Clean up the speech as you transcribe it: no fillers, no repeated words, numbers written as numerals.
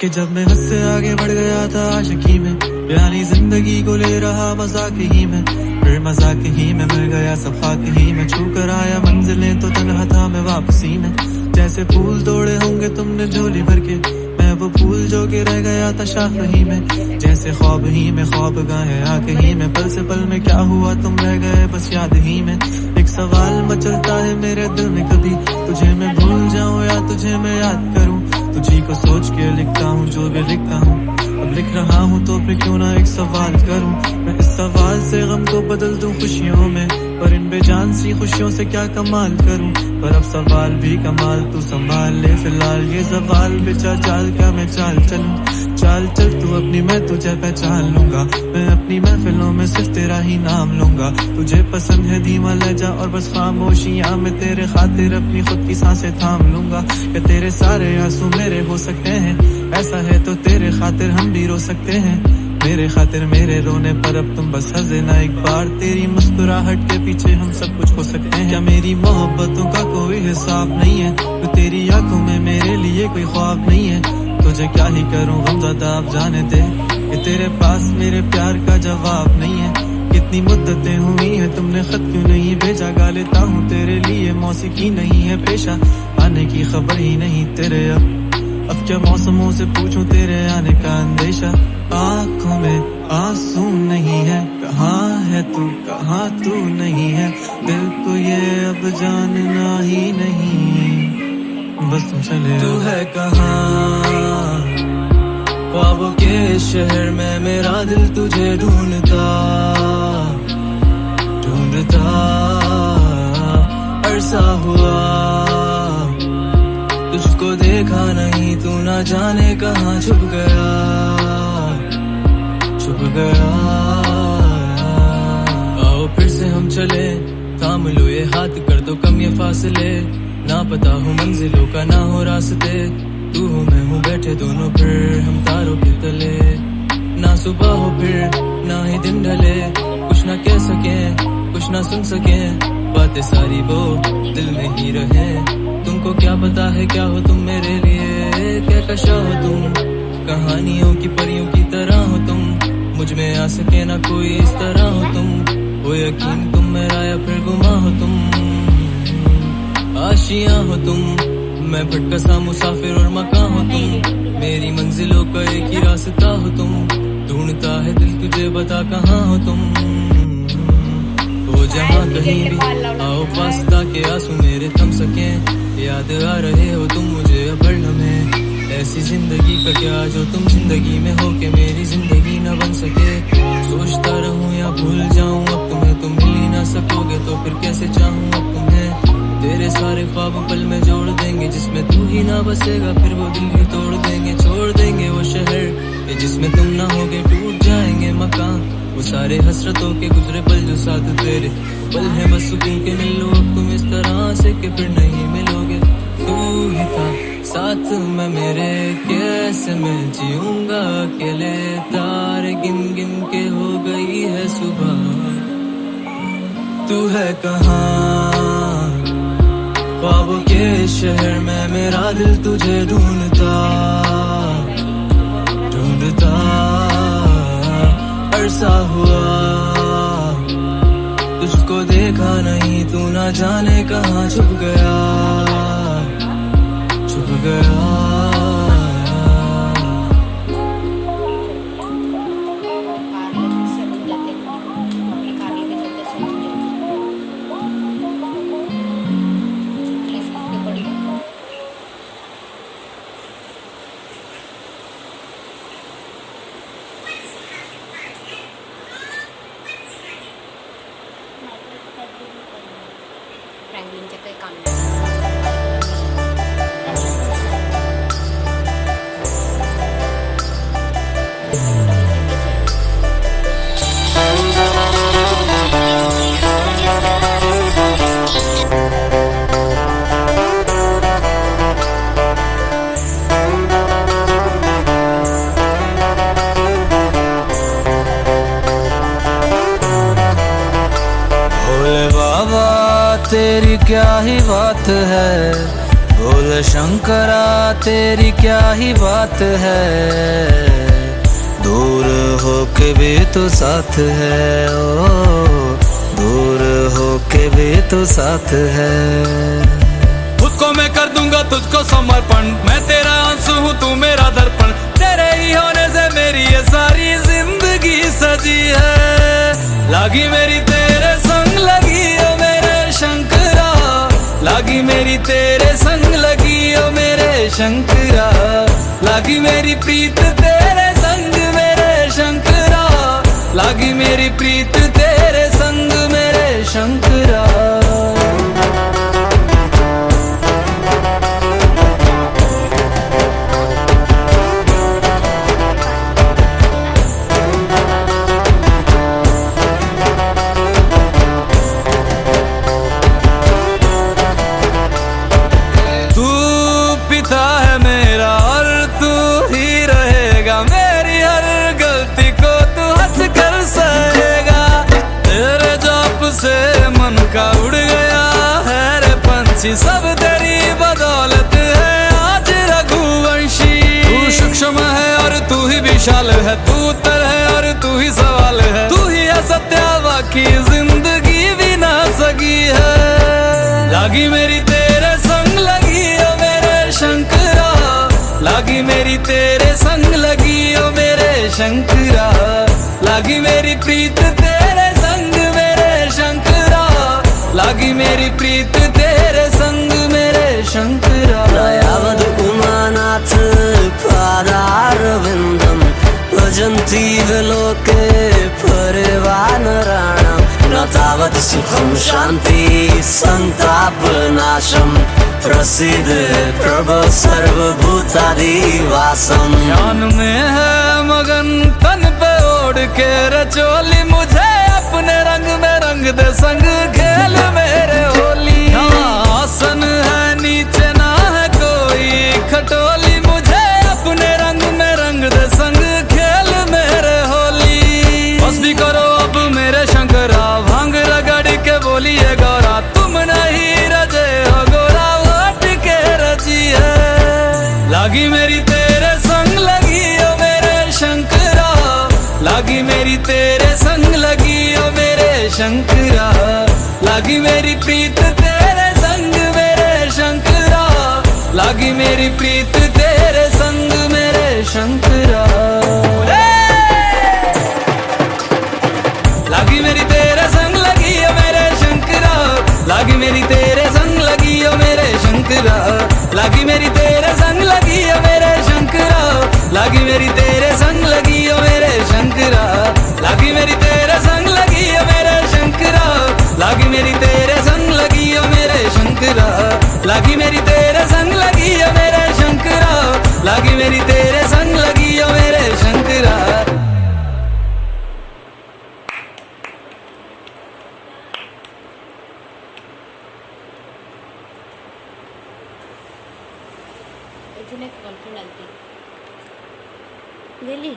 कि जब मैं हद से आगे बढ़ गया था आशिकी में, यानी जिंदगी को ले रहा मजाक ही में, फिर मजाक ही में मिल गया सफाक ही में, छू कर आया मंजिलें तो तन्हा था मैं वापसी में। जैसे फूल तोड़े होंगे तुमने झोली भर के, मैं वो फूल जो के रह गया था शाख ही में। जैसे ख्वाब ही में ख्वाब गाए आंख ही में, पल से पल में क्या हुआ तुम रह गए बस याद ही में। एक सवाल मचलता है मेरे दिल में, कभी तुझे मैं भूल जाऊं या तुझे मैं याद करूं। तुझी को सोच के लिखता हूँ जो भी लिखता हूँ, अब लिख रहा हूँ तो फिर क्यों ना एक सवाल करूं। मैं इस सवाल से गम को बदल दूं खुशियों में, पर इन बेजान सी खुशियों से क्या कमाल करूं। पर अब सवाल भी कमाल तू संभाल ले फिलहाल, ये सवाल बेचा चाल का मैं चाल चलूं। चाल चल तू अपनी मैं तुझे पहचान लूंगा, मैं अपनी महफिलों में सिर्फ तेरा ही नाम लूंगा। तुझे पसंद है धीमा लहजा और बस खामोशियां, मैं तेरे खातिर अपनी खुद की सांसें थाम लूंगा। कि तेरे सारे आंसू मेरे हो सकते हैं, ऐसा है तो तेरे खातिर हम भी रो सकते हैं। मेरे खातिर मेरे रोने पर अब तुम बस हंसे ना एक बार, तेरी मुस्कुराहट के पीछे हम सब कुछ हो सकते हैं। क्या मेरी मोहब्बतों का कोई हिसाब नहीं है, तो तेरी आंखों में मेरे लिए कोई ख्वाब नहीं है। तुझे क्या ही करूं गमज़दा अब जाने दे, कि तेरे पास मेरे प्यार का जवाब नहीं है। कितनी मुद्दतें हुई हैं तुमने खत क्यों नहीं भेजा, गा लेता हूँ तेरे लिए मौसीकी नहीं है पेशा। आने की खबर ही नहीं तेरे अब क्या मौसमों से पूछूं तेरे आने का अंदेशा। आँखों में आंसू नहीं है, कहाँ है तू कहाँ तू नहीं है, दिल को ये अब जानना ही नहीं, बस तुम चले। तू है कहाँ ख्वाबों के शहर में, मेरा दिल तुझे ढूंढता ढूंढता अरसा हुआ। तुझको देखा नहीं तू ना जाने कहाँ छुप गया छुप गया। आओ फिर से हम चले, थाम लो ये हाथ कर दो कम ये फासले। ना पता हो मंजिलों का ना हो रास्ते, तू हो मैं हूँ बैठे दोनों फिर हम तारों के तले। ना सुबह हो फिर ना ही दिन ढले, कुछ ना कह सके कुछ ना सुन सके, बातें सारी वो दिल में ही रहे। तुमको क्या पता है क्या हो तुम मेरे लिए, क्या कशा हो तुम, कहानियों की परियों की तरह हो तुम। मुझ में आ सके ना कोई इस तरह हो तुम, हो यकीन तुम मेरा या फिर गुमा हो तुम। आशियां हो तुम, मैं भटका सा मुसाफिर और मकान हो तुम, मेरी मंजिलों का एक ही रास्ता हो तुम। ढूंढता है दिल तुझे बता कहाँ हो तुम, हो जहाँ कहीं भी आओ पास ताकि आंसू मेरे थम सके। याद आ रहे हो तुम मुझे अब हर लम्हे, ऐसी जिंदगी का क्या जो तुम जिंदगी में हो के मेरी जिंदगी न बन सके। सोचता रहूं या भूल जाऊं अब तुम्हें, तुम मिल ही ना सकोगे तो फिर कैसे चाहूं अब तुम्हें। तेरे सारे ख्वाब पल में जोड़ देंगे, जिसमें तू ही ना बसेगा फिर वो दिल भी तोड़ देंगे। छोड़ देंगे वो शहर जिसमें तुम ना होगे, टूट जाएंगे मकान वो सारे हसरतों के गुजरे पल जो साथ तेरे पल है बस सुकून के। मिलो अब तुम इस तरह से कि फिर नहीं मिलोगे। तू ही था साथ में मेरे, कैसे मैं जीऊंगा अकेले। तारे गिन गिन के हो गई है सुबह, तू है कहाँ ख्वाबों के शहर में, मेरा दिल तुझे ढूंढता ढूंढता अरसा हुआ। तुझको देखा नहीं तू ना जाने कहाँ छुप गया छुप गया। फ्रँकलिनच्या काही काम तेरी क्या ही बात है, बोल शंकरा तेरी क्या ही बात है, दूर होके भी तो साथ है, ओ दूर होके भी तो साथ है। खुद को मैं कर दूंगा तुझको समर्पण, मैं तेरा आंसू हूँ तू मेरा दर्पण, तेरे ही होने से मेरी ये सारी जिंदगी सजी है। लागी मेरी तेरे संग लगी ओ मेरे शंकरा, लागी मेरी तेरे संग लगी ओ मेरे शंकरा, लागी मेरी प्रीत तेरे संग मेरे शंकरा, लागी मेरी प्रीत तेरे संग मेरे शंकरा। का उड़ गया है रे पंछी, सब तेरी बदौलत है आज रघुवंशी। तू सूक्ष्म है और तू ही विशाल है, तू उत्तर है और तू ही सवाल है, तू ही है सत्य बाकी जिंदगी भी ना सकी है। लागी मेरी तेरे संग लगी ओ मेरे शंकरा, लागी मेरी तेरे संग लगी ओ मेरे शंकरा, लागी मेरी प्रीत तेरे संग मेरे शंकरा, लागी मेरी प्रीत तेरे संग मेरे शंकरा। यावद उमानाथ पादारविन्दं भजन्ति विलोके परिवानराणां, न तावत् सुखं शान्ति संतापनाशं, प्रसीद प्रभो सर्वभूतादिवासम्। ध्यान में है मगन तन पे ओढ़ के रचोली, मुझे अपने रंग में रंग दे संग खेल मेरे होली। आसन है नीचे ना है कोई खटोली, मुझे अपने रंग में रंग दे संग खेल मेरे होली। बस भी करो अब मेरे शंकरा, भांग रगड़ के बोलिए गौरा, तुम नहीं रजे हो गोरा हट के रजी है। लागी मेरी तेरे संग लगी ओ मेरे शंकरा, लागी मेरी तेरे संग लगी ओ मेरे शंकरा, लागी मेरी प्रीत तेरे संग मेरे शंकरा, लागी मेरी प्रीत तेरे संग मेरे शंकरा। लागी मेरी तेरे संग लगी ओ मेरे शंकरा, लागी मेरी तेरे संग लगी ओ मेरे शंकरा, लागी मेरी तेरे संग लगी ओ मेरे शंकरा, लागी मेरी तेरे संग लगी ओ मेरे शंकरा, लागी मेरी तेरे संग लगी ओ मेरे शंकरा, लागी मेरी तेरे संग लगी ओ मेरे शंकरा, लागी मेरी तेरे संग लगी ओ मेरे शंकरा, लागी मेरी तेरे संग लगी ओ मेरे शंकरा। अजून एक कॉन्फिडंट आलती गेली